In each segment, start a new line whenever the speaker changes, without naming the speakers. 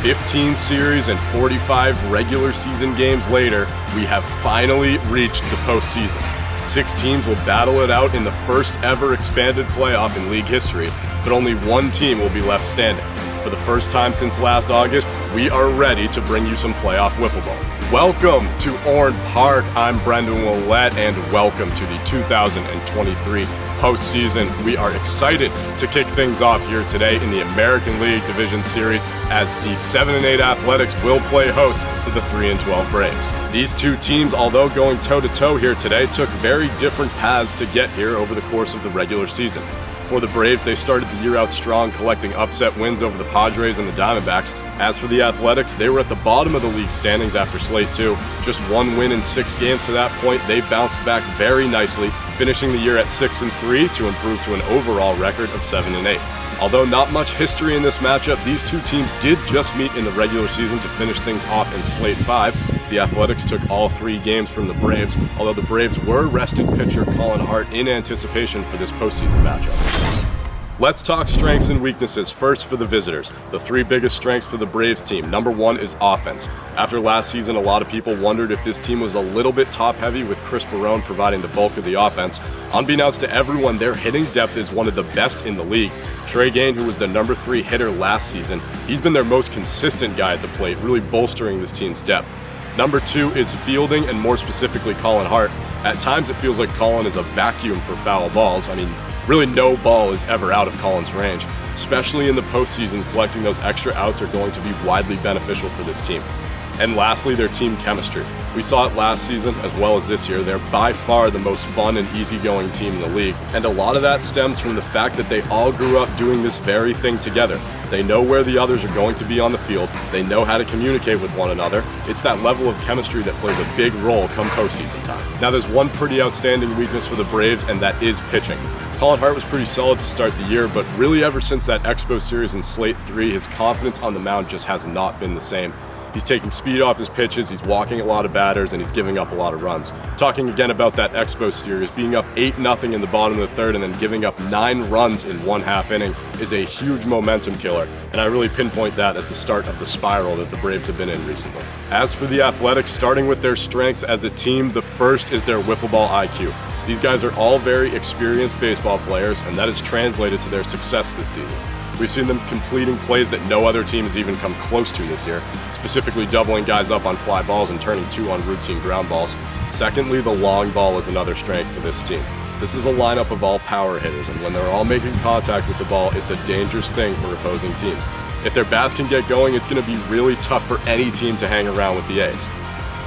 15 series and 45 regular season games later, we have finally reached the postseason. 6 teams will battle it out in the first ever expanded playoff in league history, but only one team will be left standing. For the first time since last August, we are ready to bring you some playoff wiffle ball. Welcome to Orne Park. I'm Brendan Willett, and welcome to the 2023 postseason. We are excited to kick things off here today in the American League Division Series as the 7-8 Athletics will play host to the 3-12 Braves. These two teams, although going toe-to-toe here today, took very different paths to get here over the course of the regular season. For the Braves, they started the year out strong, collecting upset wins over the Padres and the Diamondbacks. As for the Athletics, they were at the bottom of the league standings after Slate 2. Just one win in 6 games to that point. They bounced back very nicely, finishing the year at 6-3 to improve to an overall record of 7-8. Although not much history in this matchup, these two teams did just meet in the regular season to finish things off in Slate 5. The Athletics took all 3 games from the Braves, although the Braves were resting pitcher Colin Hart in anticipation for this postseason matchup. Let's talk strengths and weaknesses. First for the visitors. The 3 biggest strengths for the Braves team. Number 1 is offense. After last season, a lot of people wondered if this team was a little bit top-heavy with Chris Barone providing the bulk of the offense. Unbeknownst to everyone, their hitting depth is one of the best in the league. Trey Gain, who was the number 3 hitter last season, he's been their most consistent guy at the plate, really bolstering this team's depth. Number 2 is fielding, and more specifically Colin Hart. At times it feels like Colin is a vacuum for foul balls. I mean, really no ball is ever out of Colin's range. Especially in the postseason, collecting those extra outs are going to be widely beneficial for this team. And lastly, their team chemistry. We saw it last season as well as this year. They're by far the most fun and easygoing team in the league. And a lot of that stems from the fact that they all grew up doing this very thing together. They know where the others are going to be on the field. They know how to communicate with one another. It's that level of chemistry that plays a big role come postseason time. Now there's one pretty outstanding weakness for the Braves, and that is pitching. Colin Hart was pretty solid to start the year, but really ever since that Expo Series in Slate 3, his confidence on the mound just has not been the same. He's taking speed off his pitches, he's walking a lot of batters, and he's giving up a lot of runs. Talking again about that Expo Series, being up 8-0 in the bottom of the 3rd and then giving up 9 runs in 1/2 inning is a huge momentum killer, and I really pinpoint that as the start of the spiral that the Braves have been in recently. As for the Athletics, starting with their strengths as a team, the first is their wiffle ball IQ. These guys are all very experienced baseball players, and that has translated to their success this season. We've seen them completing plays that no other team has even come close to this year, specifically doubling guys up on fly balls and turning 2 on routine ground balls. Secondly, the long ball is another strength for this team. This is a lineup of all power hitters, and when they're all making contact with the ball, it's a dangerous thing for opposing teams. If their bats can get going, it's going to be really tough for any team to hang around with the A's.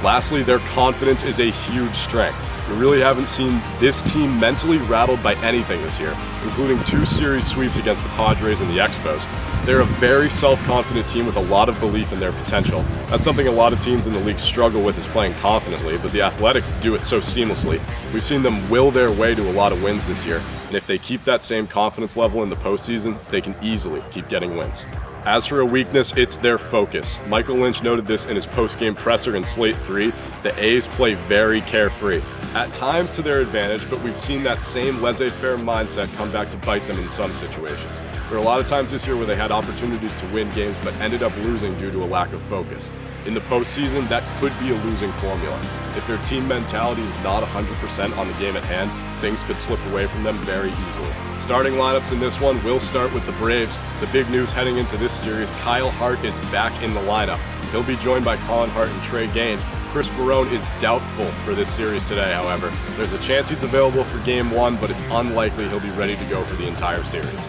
Lastly, their confidence is a huge strength. We really haven't seen this team mentally rattled by anything this year, including 2 series sweeps against the Padres and the Expos. They're a very self-confident team with a lot of belief in their potential. That's something a lot of teams in the league struggle with, is playing confidently, but the Athletics do it so seamlessly. We've seen them will their way to a lot of wins this year, and if they keep that same confidence level in the postseason, they can easily keep getting wins. As for a weakness, it's their focus. Michael Lynch noted this in his post-game presser in Slate 3. The A's play very carefree. At times to their advantage, but we've seen that same laissez-faire mindset come back to bite them in some situations. There are a lot of times this year where they had opportunities to win games but ended up losing due to a lack of focus. In the postseason, that could be a losing formula. If their team mentality is not 100% on the game at hand, things could slip away from them very easily. Starting lineups in this one, we'll start with the Braves. The big news heading into this series, Kyle Hart is back in the lineup. He'll be joined by Colin Hart and Trey Gain. Chris Barone is doubtful for this series today, however. There's a chance he's available for Game 1, but it's unlikely he'll be ready to go for the entire series.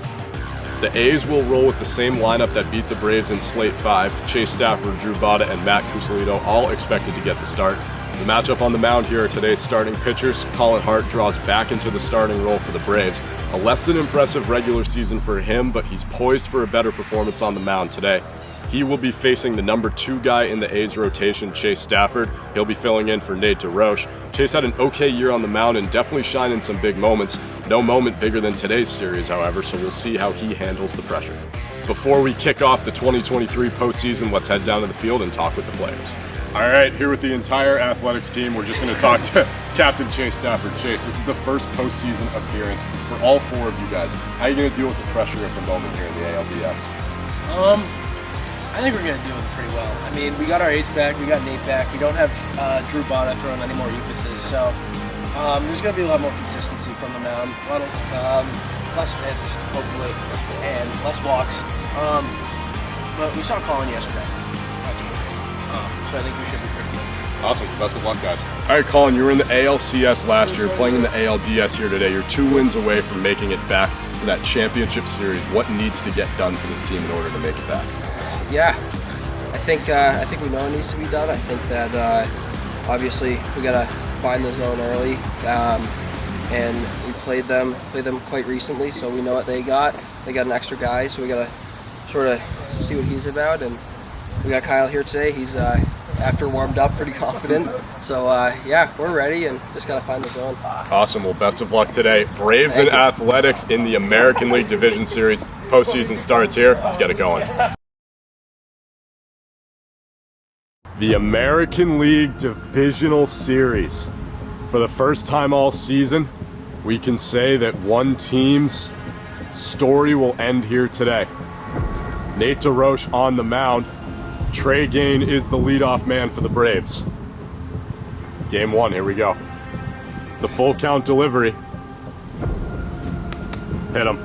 The A's will roll with the same lineup that beat the Braves in Slate 5. Chase Stafford, Drew Bada, and Matt Cusolito all expected to get the start. The matchup on the mound here are today's starting pitchers. Colin Hart draws back into the starting role for the Braves. A less than impressive regular season for him, but he's poised for a better performance on the mound today. He will be facing the number 2 guy in the A's rotation, Chase Stafford. He'll be filling in for Nate DeRoche. Chase had an okay year on the mound and definitely shined in some big moments. No moment bigger than today's series, however, so we'll see how he handles the pressure. Before we kick off the 2023 postseason, let's head down to the field and talk with the players. All right, here with the entire Athletics team, we're just going to talk to Captain Chase Stafford. Chase, this is the first postseason appearance for all 4 of you guys. How are you going to deal with the pressure of the moment here in the ALDS?
I think we're going to deal with it pretty well. I mean, we got our ace back, we got Nate back, we don't have Drew Botta throwing any more euphuses, so there's going to be a lot more consistency from the mound, a lot of, less hits, hopefully, and less walks. But we saw Colin yesterday, so I think we should be pretty good.
Awesome. Best of luck, guys. All right, Colin, you were in the ALCS last year, playing in the ALDS here today. You're 2 wins away from making it back to that championship series. What needs to get done for this team in order to make it back?
Yeah, I think we know it needs to be done. I think that obviously we got to find the zone early, and we played them quite recently, so we know what they got. They got an extra guy, so we got to sort of see what he's about. And we got Kyle here today. He's after warmed up, pretty confident. So yeah, we're ready and just got to find the zone.
Awesome. Well, best of luck today. Braves and Athletics in the American League Division Series. Postseason starts here. Let's get it going. The American League Divisional Series. For the first time all season, we can say that one team's story will end here today. Nate DeRoche on the mound. Trey Gain is the leadoff man for the Braves. Game 1, here we go. The full count delivery. Hit him.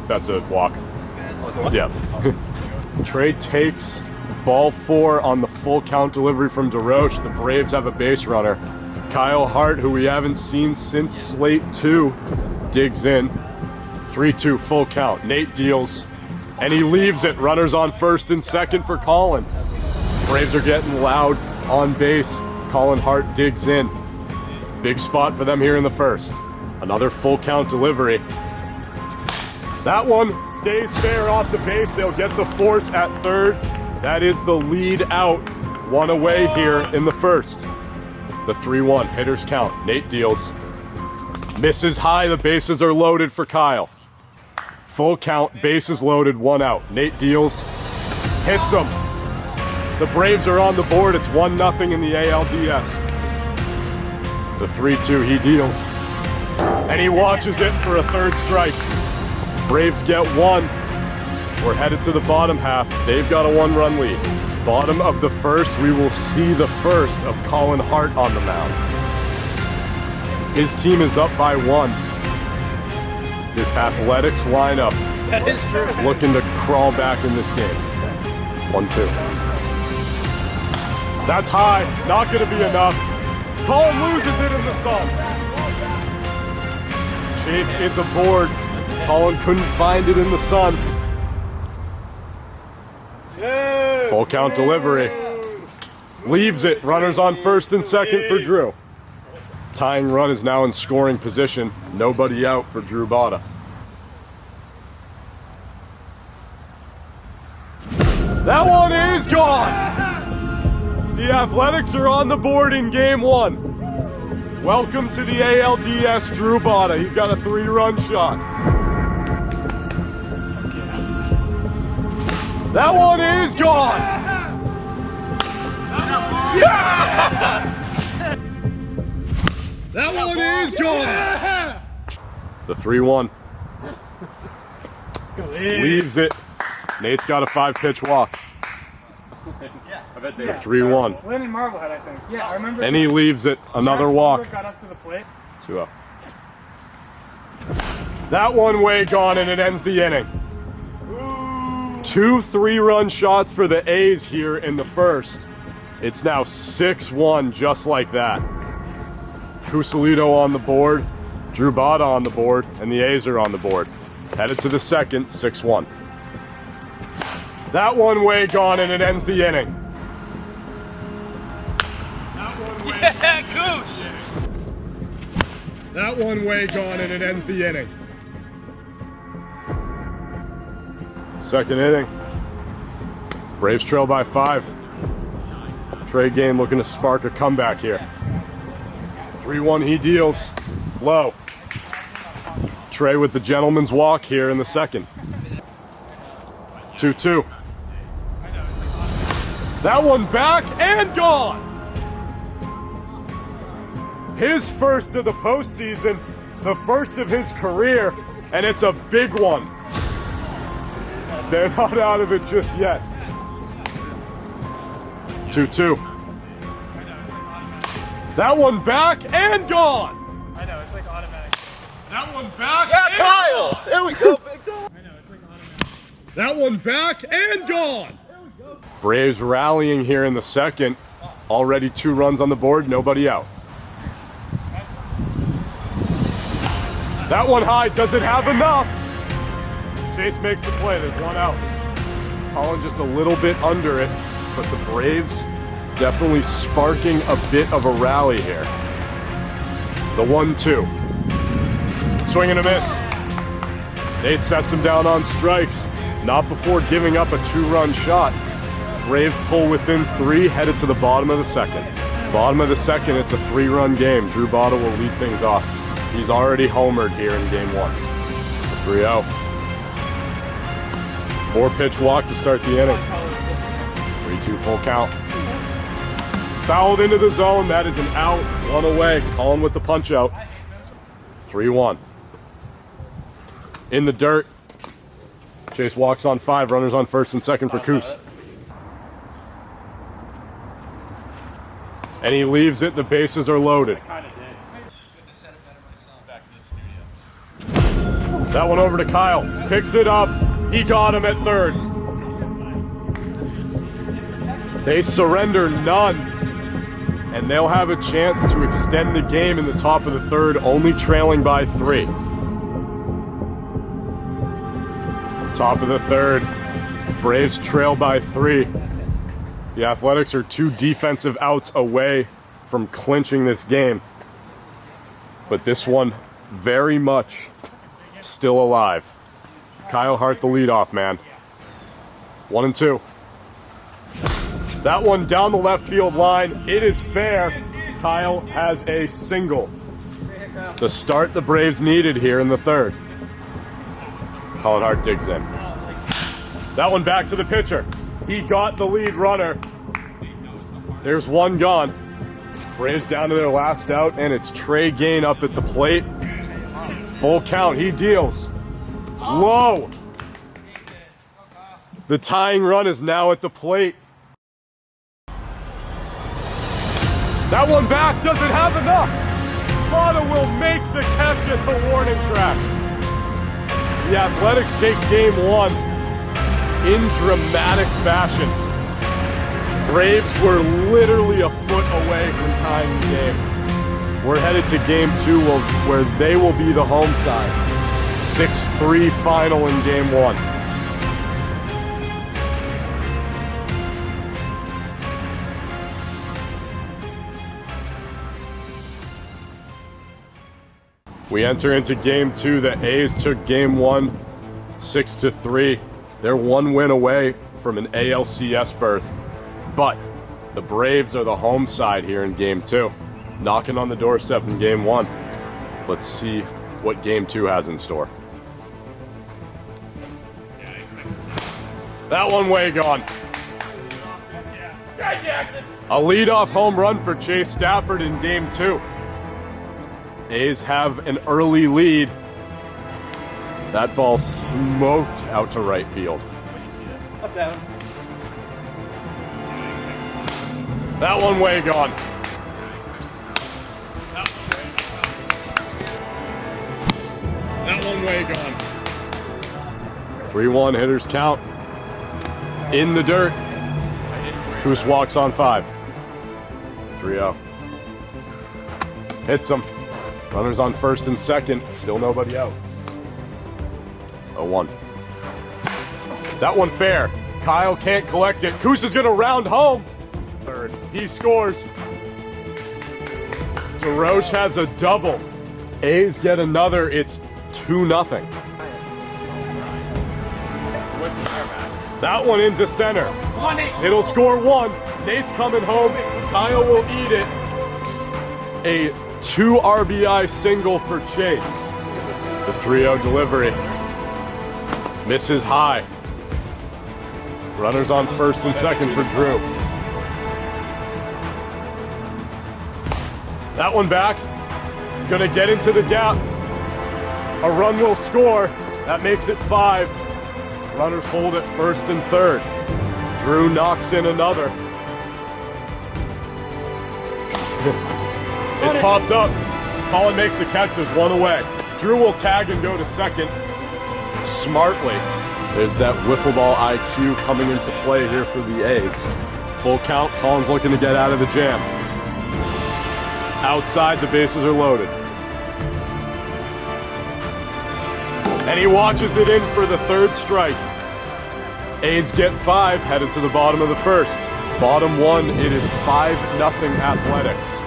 That's a walk. Yeah. Trey takes ball 4 on the full count delivery from DeRoche. The Braves have a base runner. Kyle Hart, who we haven't seen since Slate 2, digs in. 3-2 full count. Nate deals. And he leaves it. Runners on first and second for Colin. Braves are getting loud on base. Colin Hart digs in. Big spot for them here in the first. Another full count delivery. That one stays fair off the base. They'll get the force at third. That is the lead out. 1 away here in the first. The 3-1 hitters count. Nate deals. Misses high. The bases are loaded for Kyle. Full count, bases loaded, 1 out. Nate deals, hits him. The Braves are on the board. It's 1-0 in the ALDS. The 3-2, he deals. And he watches it for a third strike. Braves get 1. We're headed to the bottom half. They've got a 1-run lead. Bottom of the first, we will see the first of Colin Hart on the mound. His team is up by 1. This Athletics lineup looking to crawl back in this game. 1-2. That's high, not going to be enough. Colin loses it in the sun. Chase is aboard. Colin couldn't find it in the sun. Full count delivery. Leaves it. Runners on first and second for Drew. Tying run is now in scoring position. Nobody out for Drew Botta. That one is gone! The Athletics are on the board in game 1. Welcome to the ALDS, Drew Botta. He's got a 3-run shot. That one is gone! Yeah! That one is gone! The 3-1. Leaves it. Nate's got a 5-pitch walk. The 3-1.
Lynn and Marblehead, I think. Yeah, I remember.
And he leaves it. Another walk.
Got up to the plate.
2-0. That one way gone, and it ends the inning. 2 3-run shots for the A's here in the first. It's now 6-1, just like that. Cusalito on the board, Drew Botta on the board, and the A's are on the board. Headed to the second, 6-1. That one way gone, and it ends the inning.
Yeah, Goose!
That one way gone, and it ends the inning. Second inning. Braves trail by 5. Trey Gain looking to spark a comeback here. 3-1, he deals. Low. Trey with the gentleman's walk here in the second. 2-2. That one back and gone. His first of the postseason, the first of his career, and it's a big one. They're not out of it just yet. 2-2. That one back and gone.
I know, it's like automatic.
That one back.
Yeah,
and
Kyle!
gone.
There we go, big dog!
I know, it's like automatic.
That one back and gone. Braves rallying here in the second. Already 2 runs on the board, nobody out. That one high, does it have enough? Chase makes the play, there's 1 out. Colin just a little bit under it, but the Braves definitely sparking a bit of a rally here. The 1-2. Swing and a miss. Nate sets him down on strikes, not before giving up a 2-run shot. Braves pull within 3, headed to the bottom of the second. Bottom of the second, it's a 3-run game. Drew Bottle will lead things off. He's already homered here in game 1. 3-0. 4-pitch walk to start the inning. 3-2 full count. Fouled into the zone. That is an out. 1 away. Colin with the punch out. 3-1. In the dirt. Chase walks on 5. Runners on first and second for Coos. And he leaves it. The bases are loaded. That one over to Kyle. Picks it up. He got him at third. They surrender none. And they'll have a chance to extend the game in the top of the third, only trailing by 3. Top of the third. Braves trail by 3. The Athletics are 2 defensive outs away from clinching this game. But this one very much still alive. Kyle Hart the leadoff man. 1-2. That one down the left field line. It is fair. Kyle has a single. The start the Braves needed here in the third. Colin Hart digs in. That one back to the pitcher. He got the lead runner. There's 1 gone. Braves down to their last out, and it's Trey Gain up at the plate. Full count, he deals. Low. The tying run is now at the plate. That one back doesn't have enough. Lotta will make the catch at the warning track. The Athletics take game 1 in dramatic fashion. Braves were literally a foot away from tying the game. We're headed to game 2 where they will be the home side. 6-3 final in game 1. We enter into game 2. The A's took game 1 6-3. They're 1 win away from an ALCS berth. But the Braves are the home side here in game 2. Knocking on the doorstep in game 1. Let's see what game 2 has in store. That one way gone. A leadoff home run for Chase Stafford in game 2. A's have an early lead. That ball smoked out to right field.
Up, down.
That one way gone. That one way gone. 3-1 hitters count. In the dirt. Coos walks on 5. 3-0. Hits him. Runners on first and second. Still nobody out. 0-1. That one fair. Kyle can't collect it. Coos is going to round home. Third. He scores. DeRoche has a double. A's get another. It's 2-0. That one into center. It'll score 1. Nate's coming home. Kyle will eat it. A 2 RBI single for Chase. The 3-0 delivery. Misses high. Runners on first and second for Drew. That one back. Gonna get into the gap. A run will score. That makes it 5. Runners hold at first and third. Drew knocks in another. It's popped up. Colin makes the catch. There's one away. Drew will tag and go to second. Smartly. There's that wiffle ball IQ coming into play here for the A's. Full count. Colin's looking to get out of the jam. Outside, the bases are loaded. And he watches it in for the third strike. A's get 5, headed to the bottom of the first. Bottom 1, it is 5-0 Athletics.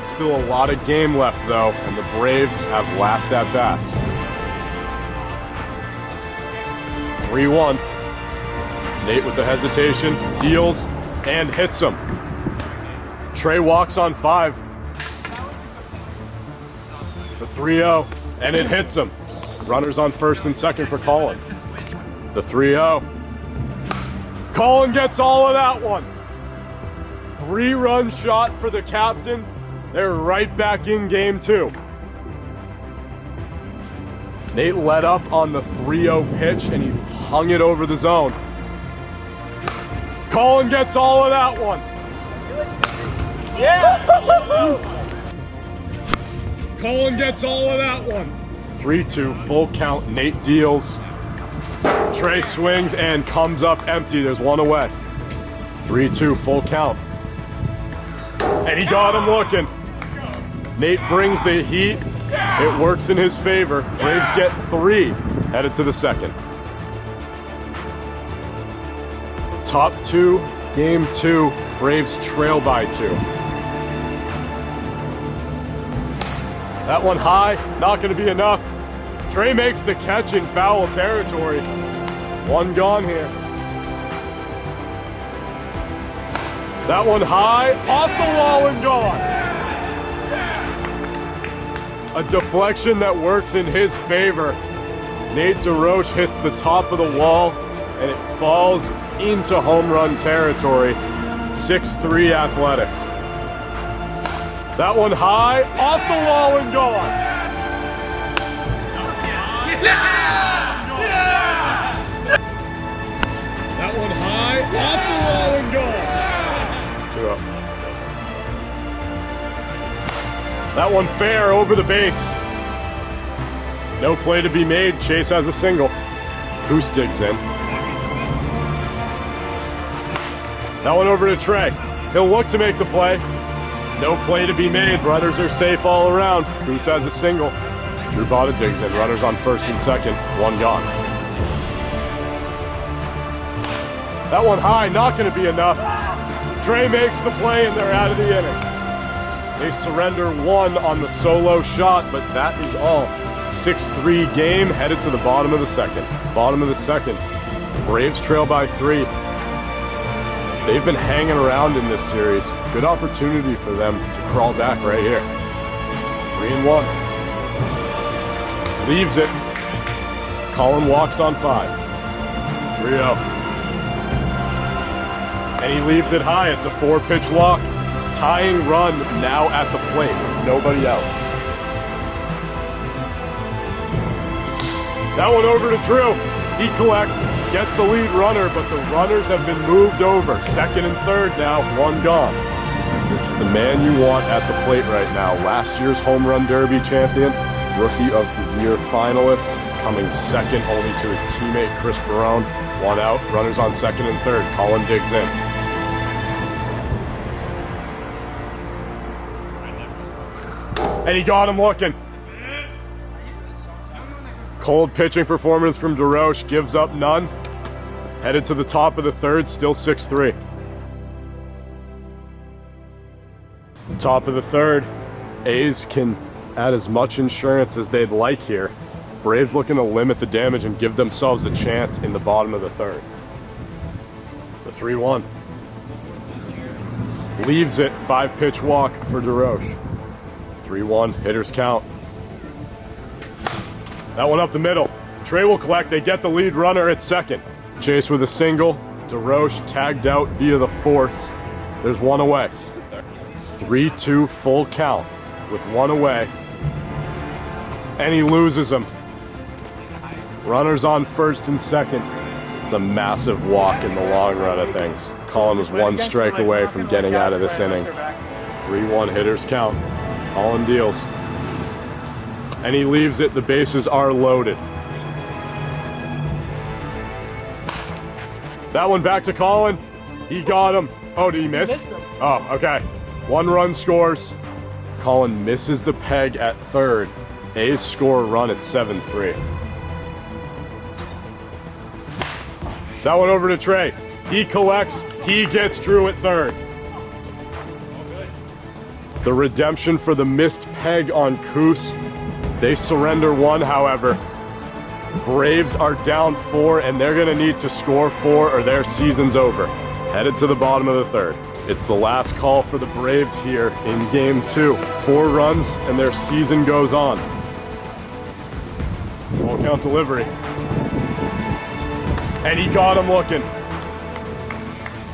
Still a lot of game left though, and the Braves have last at-bats. 3-1. Nate with the hesitation, deals, and hits him. Trey walks on 5. The 3-0, and it hits him. Runners on first and second for Colin. The 3-0. Colin gets all of that one. 3-run shot for the captain. They're right back in game 2. Nate let up on the 3-0 pitch and he hung it over the zone. Colin gets all of that one.
Yeah!
Colin gets all of that one. 3-2, full count. Nate deals. Trey swings and comes up empty. There's one away. 3-2, full count. And he got him looking. Nate brings the heat. It works in his favor. Braves get 3, headed to the second. Top 2, game 2. Braves trail by 2. That one high, not going to be enough. Trey makes the catch in foul territory. One gone here. That one high, off the wall and gone. A deflection that works in his favor. Nate DeRoche hits the top of the wall and it falls into home run territory. 6-3 Athletics. That one high, off the wall and gone. That one high, off the wall and gone. 2 up. That one fair over the base. No play to be made. Chase has a single. Coos digs in. That one over to Trey. He'll look to make the play. No play to be made. Runners are safe all around. Coos has a single. Drew Botta digs in. Runners on first and second. One gone. That one high, not going to be enough. Trey makes the play and they're out of the inning. They surrender 1 on the solo shot, but that is all. 6-3 game, headed to the bottom of the second. Bottom of the second. Braves trail by 3. They've been hanging around in this series. Good opportunity for them to crawl back right here. 3-1. Leaves it. Colin walks on 5. 3-0. And he leaves it high. It's a 4-pitch walk. Tying run now at the plate with nobody out. That one over to Drew. He collects, gets the lead runner, but the runners have been moved over. Second and third now, one gone. It's the man you want at the plate right now. Last year's home run derby champion, rookie of the year finalist, coming second only to his teammate Chris Barone. One out, runners on second and third. Colin digs in. And he got him looking. Cold pitching performance from DeRoche, gives up none. Headed to the top of the third, still 6-3. Top of the third, A's can add as much insurance as they'd like here. Braves looking to limit the damage and give themselves a chance in the bottom of the third. The 3-1. Leaves it, 5-pitch walk for DeRoche. 3-1, hitters count. That one up the middle. Trey will collect, they get the lead runner at second. Chase with a single. DeRoche tagged out via the force. There's one away. 3-2 full count with one away. And he loses him. Runners on first and second. It's a massive walk in the long run of things. Colin was one strike away from getting out of this inning. 3-1 hitters count. Colin deals. And he leaves it. The bases are loaded. That one back to Colin. He got him. Oh, did he miss? Oh, okay. 1 run scores. Colin misses the peg at third. A's score a run at 7-3. That one over to Trey. He collects. He gets Drew at third. The redemption for the missed peg on Coos. They surrender 1, however. Braves are down 4, and they're going to need to score 4 or their season's over. Headed to the bottom of the third. It's the last call for the Braves here in Game 2. 4 runs, and their season goes on. Full count delivery. And he got him looking.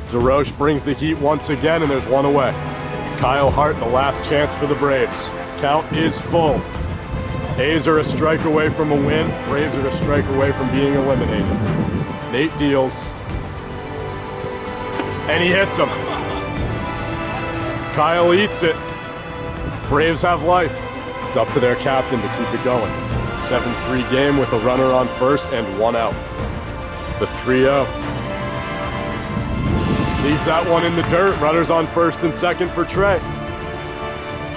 DeRoche brings the heat once again, and there's 1 away. Kyle Hart, the last chance for the Braves. Count is full. A's are a strike away from a win. Braves are a strike away from being eliminated. Nate deals. And he hits him. Kyle eats it. Braves have life. It's up to their captain to keep it going. 7-3 game with a runner on first and 1 out. The 3-0. Leaves that one in the dirt. Runners on first and second for Trey.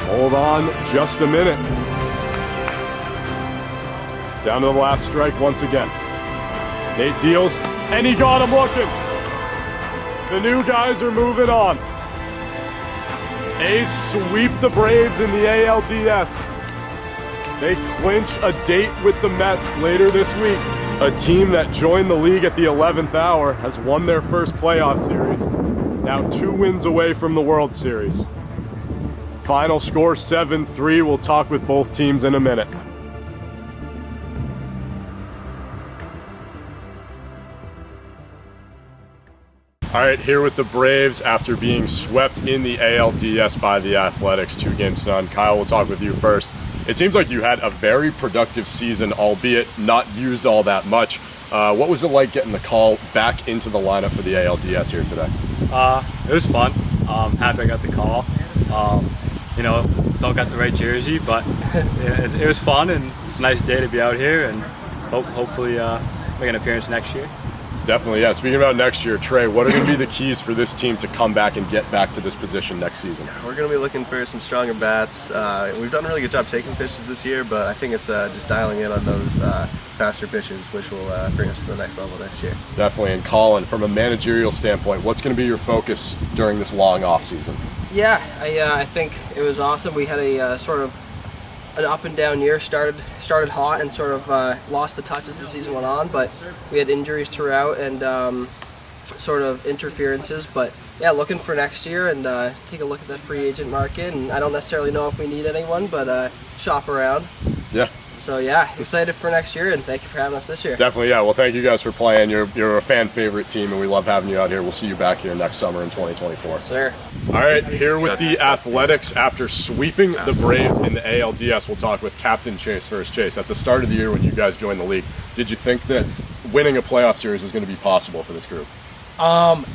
Hold on just a minute. Down to the last strike once again. Nate deals, and he got him looking. The new guys are moving on. A's sweep the Braves in the ALDS. They clinch a date with the Mets later this week. A team that joined the league at the 11th hour has won their first playoff series. Now 2 wins away from the World Series. Final score 7-3. We'll talk with both teams in a minute. All right, here with the Braves after being swept in the ALDS by the Athletics. 2 games done. Kyle, we'll talk with you first. It seems like you had a very productive season, albeit not used all that much. What was it like getting the call back into the lineup for the ALDS here today?
It was fun. Happy I got the call. Don't got the right jersey, but it was fun, and it's a nice day to be out here, and hopefully make an appearance next year.
Definitely, yeah. Speaking about next year, Trey, what are going to be the keys for this team to come back and get back to this position next season?
We're going to be looking for some stronger bats. We've done a really good job taking pitches this year, but I think it's just dialing in on those faster pitches, which will bring us to the next level next year.
Definitely. And Colin, from a managerial standpoint, what's going to be your focus during this long off season?
Yeah, I think it was awesome. We had a sort of an up and down year. Started hot and sort of lost the touch as the season went on, but we had injuries throughout and sort of interferences. But yeah, looking for next year and take a look at the free agent market. And I don't necessarily know if we need anyone, but shop around.
Yeah.
So yeah, excited for next year, and thank you for having us this year.
Definitely, yeah. Well, thank you guys for playing. You're a fan favorite team, and we love having you out here. We'll see you back here next summer in 2024.
Sir.
All right, here with the Athletics after sweeping the Braves in the ALDS. We'll talk with Captain Chase first. Chase, at the start of the year when you guys joined the league, did you think that winning a playoff series was going to be possible for this group?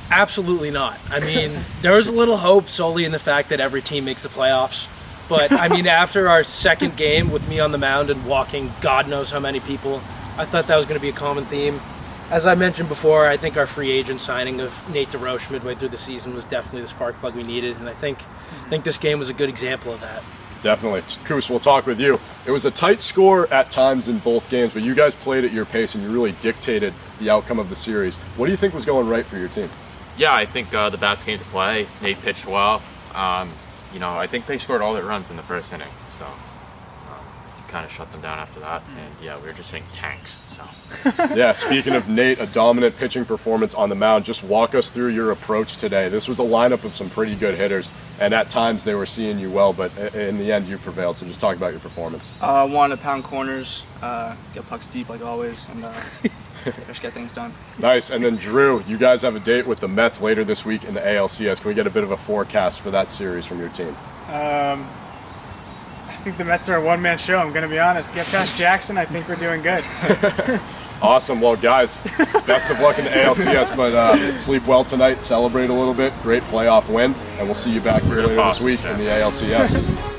Absolutely not. I mean, there was a little hope solely in the fact that every team makes the playoffs. But, I mean, after our second game with me on the mound and walking God knows how many people, I thought that was going to be a common theme. As I mentioned before, I think our free agent signing of Nate DeRoche midway through the season was definitely the spark plug we needed, and I think this game was a good example of that.
Definitely. Koos, we'll talk with you. It was a tight score at times in both games, but you guys played at your pace and you really dictated the outcome of the series. What do you think was going right for your team?
Yeah, I think the bats came to play. Nate pitched well. I think they scored all their runs in the first inning, so kind of shut them down after that. And yeah, we were just hitting tanks. So
yeah, speaking of Nate, a dominant pitching performance on the mound. Just walk us through your approach today. This was a lineup of some pretty good hitters, and at times they were seeing you well, but in the end you prevailed. So just talk about your performance.
Wanted to pound corners, get pucks deep like always, and just get things done.
Nice. And then Drew, you guys have a date with the Mets later this week in the ALCS. Can we get a bit of a forecast for that series from your team?
I think the Mets are a one-man show, I'm going to be honest. Get past Jackson, I think we're doing good.
Awesome. Well, guys, best of luck in the ALCS, but sleep well tonight, celebrate a little bit. Great playoff win, and we'll see you back here later this week in the ALCS.